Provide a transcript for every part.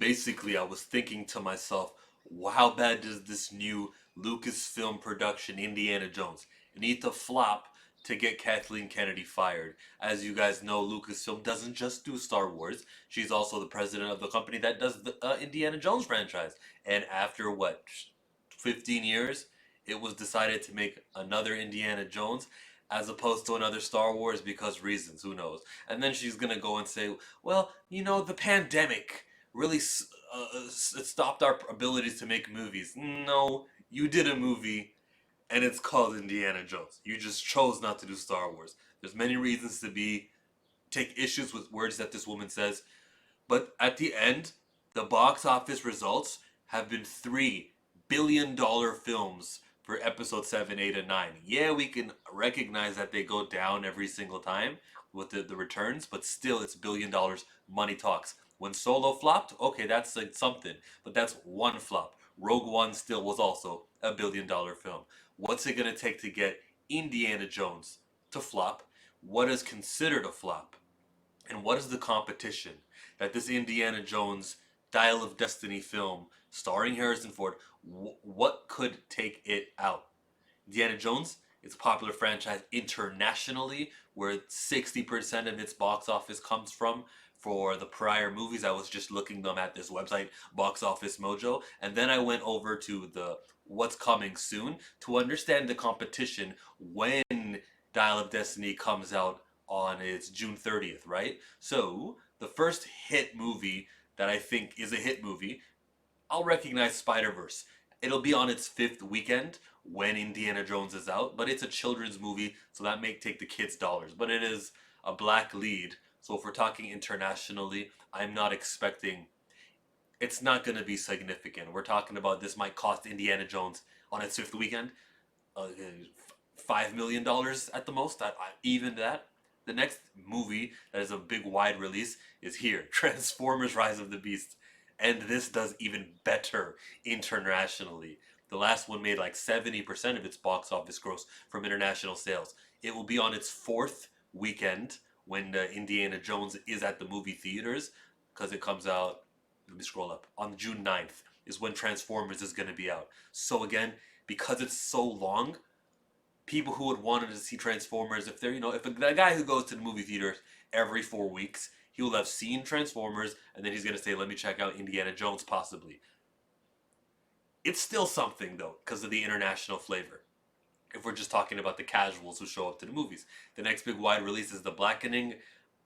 basically, I was thinking to myself, how bad does this new Lucasfilm production, Indiana Jones, need to flop to get Kathleen Kennedy fired? As you guys know, Lucasfilm doesn't just do Star Wars. She's also the president of the company that does the Indiana Jones franchise. And after what, 15 years, it was decided to make another Indiana Jones as opposed to another Star Wars because reasons, who knows? And then she's gonna go and say, well, the pandemic really it stopped our abilities to make movies. No, you did a movie and it's called Indiana Jones. You just chose not to do Star Wars. There's many reasons to take issues with words that this woman says, but at the end, the box office results have been $3 billion films for episode 7, 8, and 9. Yeah, we can recognize that they go down every single time with the returns, but still it's $1 billion. Money talks. When Solo flopped, okay, that's like something, but that's one flop. Rogue One still was also $1 billion film. What's it gonna take to get Indiana Jones to flop? What is considered a flop? And what is the competition that this Indiana Jones Dial of Destiny film starring Harrison Ford, what could take it out? Indiana Jones, it's a popular franchise internationally, where 60% of its box office comes from. For the prior movies, I was just looking them at this website, Box Office Mojo, and then I went over to the what's coming soon to understand the competition when Dial of Destiny comes out on its June 30th, right? So, the first hit movie that I think is a hit movie, I'll recognize Spider-Verse. It'll be on its fifth weekend when Indiana Jones is out, but it's a children's movie, so that may take the kids' dollars. But it is a black lead, so if we're talking internationally, I'm not expecting. It's not going to be significant. We're talking about this might cost Indiana Jones on its fifth weekend $5 million at the most. Even that. The next movie that is a big wide release is here, Transformers: Rise of the Beast, and this does even better internationally. The last one made like 70% of its box office gross from international sales. It will be on its fourth weekend when Indiana Jones is at the movie theaters, because it comes out, let me scroll up, on June 9th is when Transformers is going to be out. So again, because it's so long, people who would wanted to see Transformers, if they're, if a guy who goes to the movie theaters every 4 weeks, he will have seen Transformers, and then he's going to say, let me check out Indiana Jones possibly. It's still something though, because of the international flavor. If we're just talking about the casuals who show up to the movies. The next big wide release is The Blackening.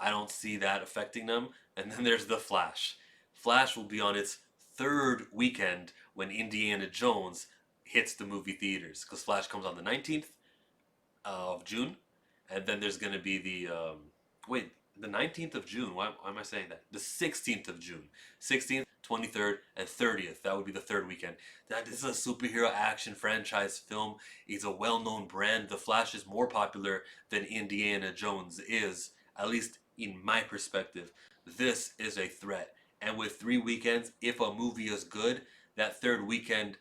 I don't see that affecting them. And then there's The Flash. Flash will be on its third weekend when Indiana Jones hits the movie theaters, because Flash comes on the 19th of June, and then there's going to be the 19th of June. Why am I saying that? The 16th of June. 16th, 23rd, and 30th. That would be the third weekend. That is a superhero action franchise film. It's a well-known brand. The Flash is more popular than Indiana Jones is, at least in my perspective. This is a threat. And with 3 weekends, if a movie is good, that third weekend,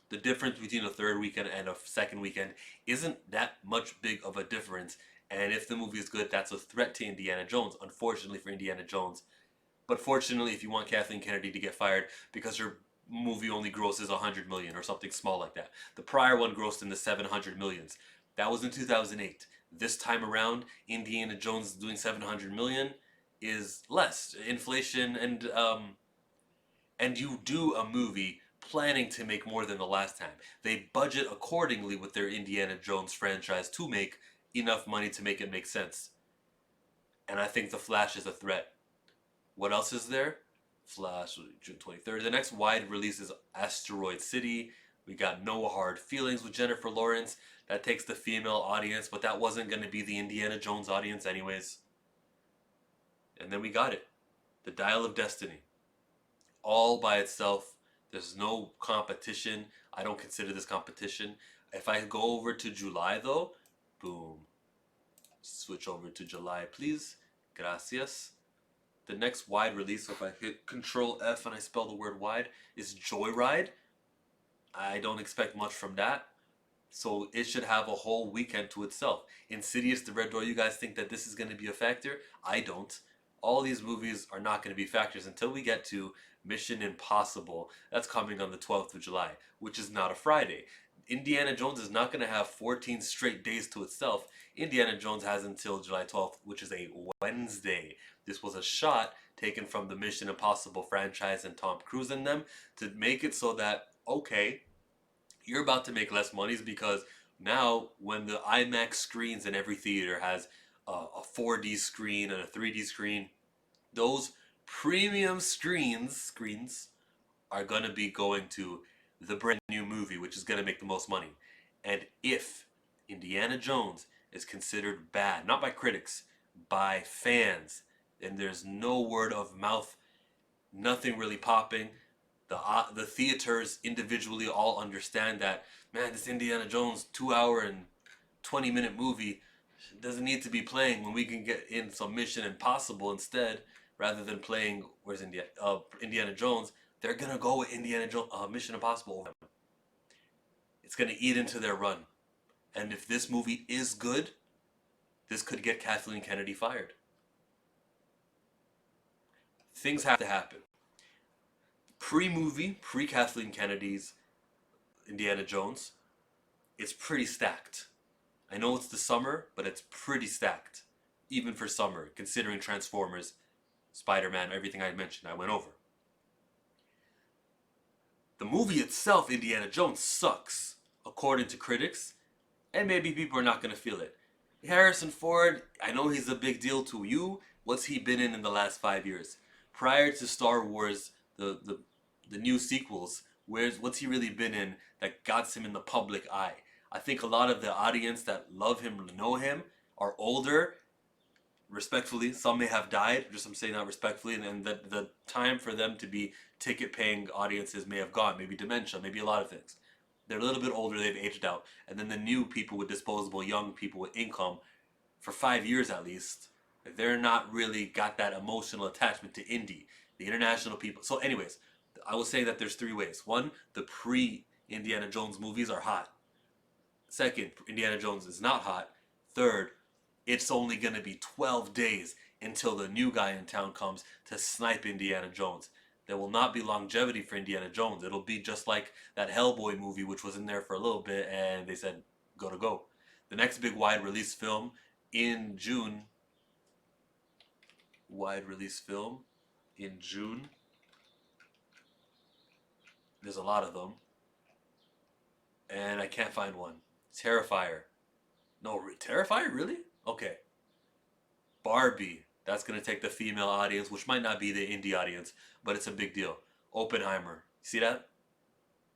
the difference between a third weekend and a second weekend isn't that much big of a difference. And if the movie is good, that's a threat to Indiana Jones, unfortunately for Indiana Jones. But fortunately, if you want Kathleen Kennedy to get fired because her movie only grosses 100 million or something small like that. The prior one grossed in the 700 millions. That was in 2008. This time around, Indiana Jones doing 700 million is less. Inflation and you do a movie planning to make more than the last time. They budget accordingly with their Indiana Jones franchise to make enough money to make it make sense. And I think The Flash is a threat. What else is there? Flash, June 23rd. The next wide release is Asteroid City. We got No Hard Feelings with Jennifer Lawrence. That takes the female audience, but that wasn't going to be the Indiana Jones audience anyways. And then we got it. The Dial of Destiny. All by itself. There's no competition. I don't consider this competition. If I go over to July though, boom. Switch over to July, please. Gracias. The next wide release, so if I hit Control F and I spell the word wide, is Joyride. I don't expect much from that. So it should have a whole weekend to itself. Insidious, The Red Door, you guys think that this is going to be a factor? I don't. All these movies are not going to be factors until we get to Mission Impossible. That's coming on the 12th of July, which is not a Friday. Indiana Jones is not going to have 14 straight days to itself. Indiana Jones has until July 12th, which is a Wednesday. This was a shot taken from the Mission Impossible franchise and Tom Cruise in them to make it so that, okay, you're about to make less monies because now when the IMAX screens in every theater has a 4D screen and a 3D screen, those premium screens are going to be going to the brand new movie, which is going to make the most money. And if Indiana Jones is considered bad, not by critics, by fans, and there's no word of mouth, nothing really popping, the theaters individually all understand that, man, this Indiana Jones 2 hour and 20-minute movie doesn't need to be playing when we can get in some Mission Impossible instead, rather than playing Indiana Jones. They're gonna go with Mission Impossible over them. It's gonna eat into their run, and if this movie is good, this could get Kathleen Kennedy fired. Things have to happen. Pre-movie, pre-Kathleen Kennedy's Indiana Jones, it's pretty stacked. I know it's the summer, but it's pretty stacked. Even for summer, considering Transformers, Spider-Man, everything I mentioned, I went over. The movie itself, Indiana Jones, sucks, according to critics, and maybe people are not going to feel it. Harrison Ford, I know he's a big deal to you. What's he been in the last 5 years? Prior to Star Wars, the new sequels, what's he really been in that got him in the public eye? I think a lot of the audience that love him, know him, are older. Respectfully, some may have died, just I'm saying that respectfully, and the time for them to be ticket-paying audiences may have gone. Maybe dementia, maybe a lot of things. They're a little bit older, they've aged out. And then the new people with disposable, young people with income, for 5 years at least, they're not really got that emotional attachment to indie. The international people. So anyways, I will say that there's three ways. One, the pre-Indiana Jones movies are hot. Second, Indiana Jones is not hot. Third, it's only going to be 12 days until the new guy in town comes to snipe Indiana Jones. There will not be longevity for Indiana Jones. It'll be just like that Hellboy movie, which was in there for a little bit, and they said, go to go. The next big wide release film in June. Wide release film in June. There's a lot of them. And I can't find one. Terrifier. No, Terrifier? Really? Okay. Barbie. That's going to take the female audience, which might not be the indie audience, but it's a big deal. Oppenheimer. See that?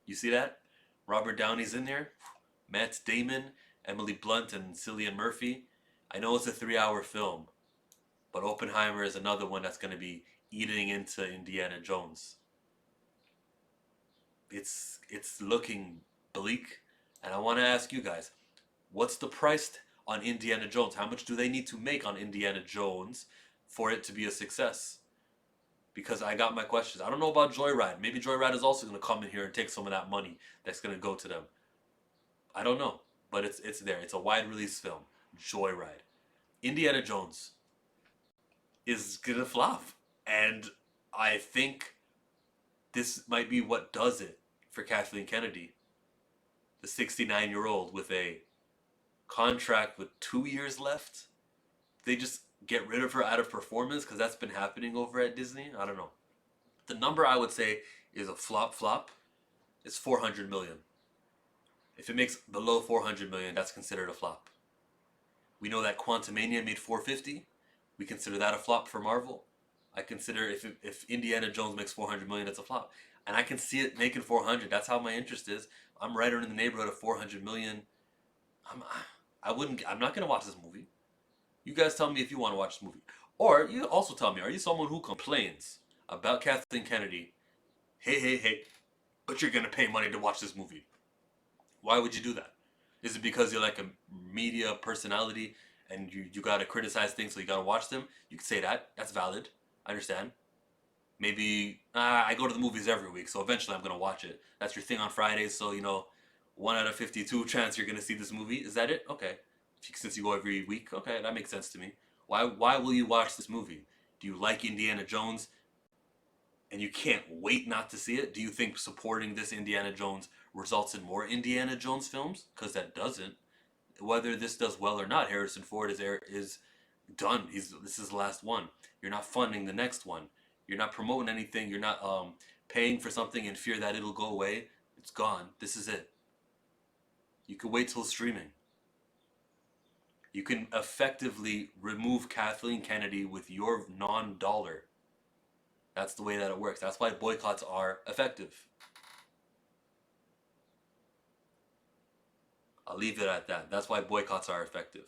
You see that? Robert Downey's in there. Matt Damon, Emily Blunt, and Cillian Murphy. I know it's a 3-hour film, but Oppenheimer is another one that's going to be eating into Indiana Jones. It's looking bleak, and I want to ask you guys, what's the price on Indiana Jones? How much do they need to make on Indiana Jones for it to be a success? Because I got my questions. I don't know about Joyride. Maybe Joyride is also going to come in here and take some of that money that's going to go to them. I don't know, but it's there. It's a wide release film. Joyride. Indiana Jones is going to flop, and I think this might be what does it for Kathleen Kennedy, the 69-year-old with a contract with 2 years left. They just get rid of her out of performance because that's been happening over at Disney. I don't know. The number I would say is a flop. It's 400 million. If it makes below 400 million, that's considered a flop. We know that Quantumania made 450. We consider that a flop for Marvel. I consider if Indiana Jones makes 400 million, it's a flop. And I can see it making 400. That's how my interest is. I'm right around in the neighborhood of 400 million. I'm not going to watch this movie. You guys tell me if you want to watch this movie. Or you also tell me, are you someone who complains about Kathleen Kennedy? Hey, but you're going to pay money to watch this movie. Why would you do that? Is it because you're like a media personality and you got to criticize things so you got to watch them? You could say that. That's valid. I understand. Maybe I go to the movies every week, so eventually I'm going to watch it. That's your thing on Fridays, so 1 out of 52 chance you're going to see this movie. Is that it? Okay. Since you go every week, okay, that makes sense to me. Why will you watch this movie? Do you like Indiana Jones and you can't wait not to see it? Do you think supporting this Indiana Jones results in more Indiana Jones films? Because that doesn't. Whether this does well or not, Harrison Ford is done. This is the last one. You're not funding the next one. You're not promoting anything. You're not paying for something in fear that it'll go away. It's gone. This is it. You can wait till streaming. You can effectively remove Kathleen Kennedy with your non-dollar. That's the way that it works. That's why boycotts are effective. I'll leave it at that. That's why boycotts are effective.